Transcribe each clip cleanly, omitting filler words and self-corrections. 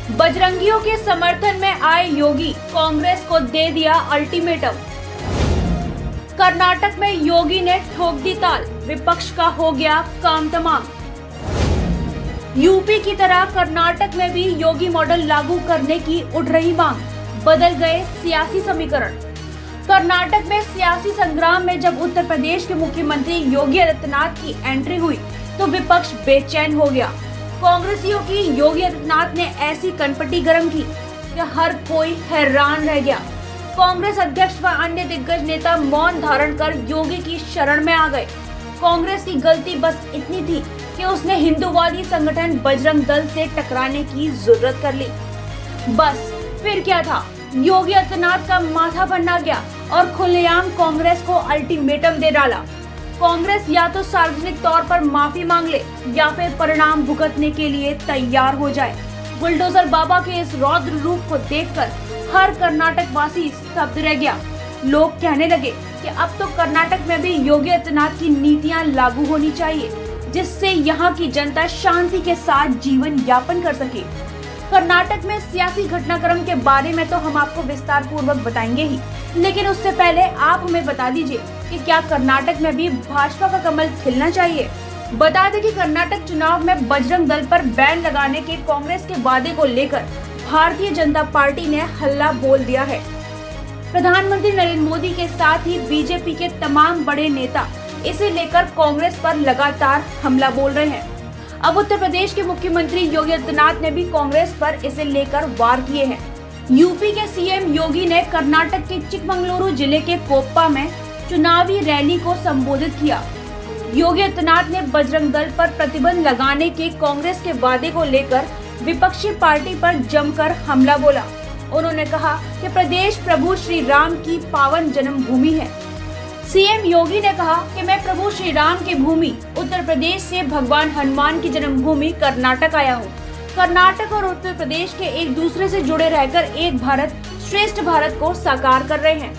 बजरंगियों के समर्थन में आए योगी, कांग्रेस को दे दिया अल्टीमेटम। कर्नाटक में योगी ने ठोक दी ताल, विपक्ष का हो गया काम तमाम। यूपी की तरह कर्नाटक में भी योगी मॉडल लागू करने की उठ रही मांग, बदल गए सियासी समीकरण। कर्नाटक में सियासी संग्राम में जब उत्तर प्रदेश के मुख्यमंत्री योगी आदित्यनाथ की एंट्री हुई तो विपक्ष बेचैन हो गया। कांग्रेसियों की योगी आदित्यनाथ ने ऐसी कनपटी गर्म की कि हर कोई हैरान रह गया। कांग्रेस अध्यक्ष व अन्य दिग्गज नेता मौन धारण कर योगी की शरण में आ गए। कांग्रेस की गलती बस इतनी थी कि उसने हिंदूवादी संगठन बजरंग दल से टकराने की जरूरत कर ली। बस फिर क्या था, योगी आदित्यनाथ का माथा बनना गया और खुलेआम कांग्रेस को अल्टीमेटम दे डाला। कांग्रेस या तो सार्वजनिक तौर पर माफी मांग ले या फिर परिणाम भुगतने के लिए तैयार हो जाए। बुलडोजर बाबा के इस रौद्र रूप को देखकर हर कर्नाटक वासी स्तब्ध रह गया। लोग कहने लगे कि अब तो कर्नाटक में भी योगी आदित्यनाथ की नीतियां लागू होनी चाहिए, जिससे यहाँ की जनता शांति के साथ जीवन यापन कर सके। कर्नाटक में सियासी घटनाक्रम के बारे में तो हम आपको विस्तार पूर्वक बताएंगे ही, लेकिन उससे पहले आप हमें बता दीजिए कि क्या कर्नाटक में भी भाजपा का कमल खिलना चाहिए। बता दें कि कर्नाटक चुनाव में बजरंग दल पर बैन लगाने के कांग्रेस के वादे को लेकर भारतीय जनता पार्टी ने हल्ला बोल दिया है। प्रधानमंत्री नरेंद्र मोदी के साथ ही बीजेपी के तमाम बड़े नेता इसे लेकर कांग्रेस पर लगातार हमला बोल रहे हैं। अब उत्तर प्रदेश के मुख्यमंत्री योगी आदित्यनाथ ने भी कांग्रेस पर इसे लेकर वार किए हैं। यूपी के सीएम योगी ने कर्नाटक के चिकमंगलुरु जिले के कोप्पा में चुनावी रैली को संबोधित किया। योगी आदित्यनाथ ने बजरंग दल पर प्रतिबंध लगाने के कांग्रेस के वादे को लेकर विपक्षी पार्टी पर जमकर हमला बोला। उन्होंने कहा कि प्रदेश प्रभु श्री राम की पावन जन्मभूमि है। सीएम योगी ने कहा कि मैं प्रभु श्री राम की भूमि उत्तर प्रदेश से भगवान हनुमान की जन्मभूमि कर्नाटक आया हूँ। कर्नाटक और उत्तर प्रदेश के एक दूसरे से जुड़े रहकर एक भारत श्रेष्ठ भारत को साकार कर रहे हैं।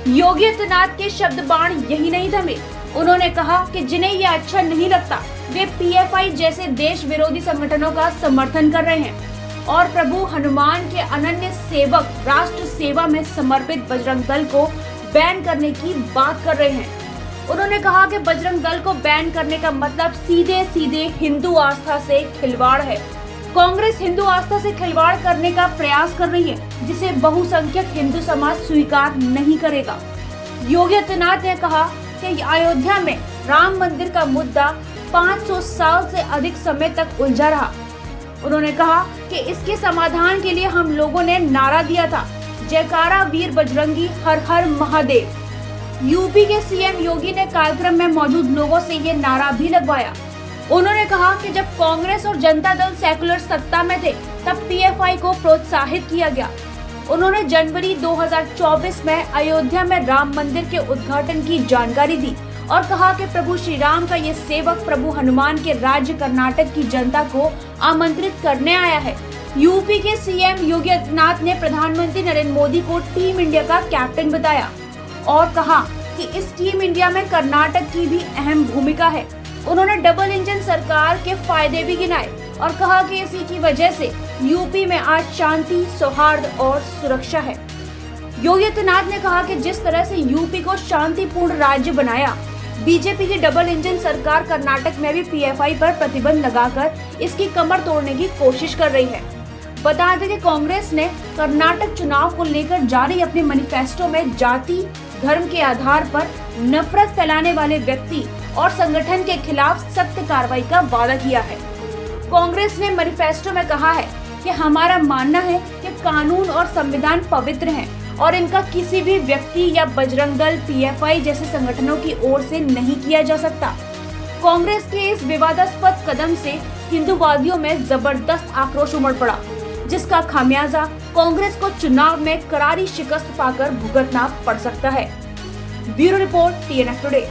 योगी आदित्यनाथ के शब्द बाण यही नहीं थमे। उन्होंने कहा कि जिन्हें ये अच्छा नहीं लगता वे पीएफआई जैसे देश विरोधी संगठनों का समर्थन कर रहे हैं और प्रभु हनुमान के अनन्य सेवक राष्ट्र सेवा में समर्पित बजरंग दल को बैन करने की बात कर रहे हैं। उन्होंने कहा कि बजरंग दल को बैन करने का मतलब सीधे सीधे हिंदू आस्था से खिलवाड़ है। कांग्रेस हिंदू आस्था से खिलवाड़ करने का प्रयास कर रही है, जिसे बहुसंख्यक हिंदू समाज स्वीकार नहीं करेगा। योगी आदित्यनाथ ने कहा कि अयोध्या में राम मंदिर का मुद्दा 500 साल से अधिक समय तक उलझा रहा। उन्होंने कहा कि इसके समाधान के लिए हम लोगों ने नारा दिया था, जयकारा वीर बजरंगी हर हर महादेव। यूपी के सीएम योगी ने कार्यक्रम में मौजूद लोगों से ये नारा भी लगवाया। उन्होंने कहा कि जब कांग्रेस और जनता दल सेकुलर सत्ता में थे तब पीएफआई को प्रोत्साहित किया गया। उन्होंने जनवरी 2024 में अयोध्या में राम मंदिर के उद्घाटन की जानकारी दी और कहा कि प्रभु श्री राम का ये सेवक प्रभु हनुमान के राज्य कर्नाटक की जनता को आमंत्रित करने आया है। यूपी के सीएम योगी आदित्यनाथ ने प्रधानमंत्री नरेंद्र मोदी को टीम इंडिया का कैप्टन बताया और कहा कि इस टीम इंडिया में कर्नाटक की भी अहम भूमिका है। उन्होंने डबल इंजन सरकार के फायदे भी गिनाए और कहा कि इसी की वजह से यूपी में आज शांति, सौहार्द और सुरक्षा है। योगी आदित्यनाथ ने कहा कि जिस तरह से यूपी को शांतिपूर्ण राज्य बनाया, बीजेपी की डबल इंजन सरकार कर्नाटक में भी पीएफआई पर प्रतिबंध लगाकर इसकी कमर तोड़ने की कोशिश कर रही है। बता दें कि कांग्रेस ने कर्नाटक चुनाव को लेकर जारी अपने मैनिफेस्टो में जाति धर्म के आधार पर नफरत फैलाने वाले व्यक्ति और संगठन के खिलाफ सख्त कार्रवाई का वादा किया है। कांग्रेस ने मैनिफेस्टो में कहा है कि हमारा मानना है कि कानून और संविधान पवित्र हैं और इनका किसी भी व्यक्ति या बजरंग दल, पीएफआई जैसे संगठनों की ओर से नहीं किया जा सकता। कांग्रेस के इस विवादास्पद कदम से हिंदूवादियों में जबरदस्त आक्रोश उमड़ पड़ा, जिसका खामियाजा कांग्रेस को चुनाव में करारी शिकस्त पाकर भुगतना पड़ सकता है। Bureau report, TNF today.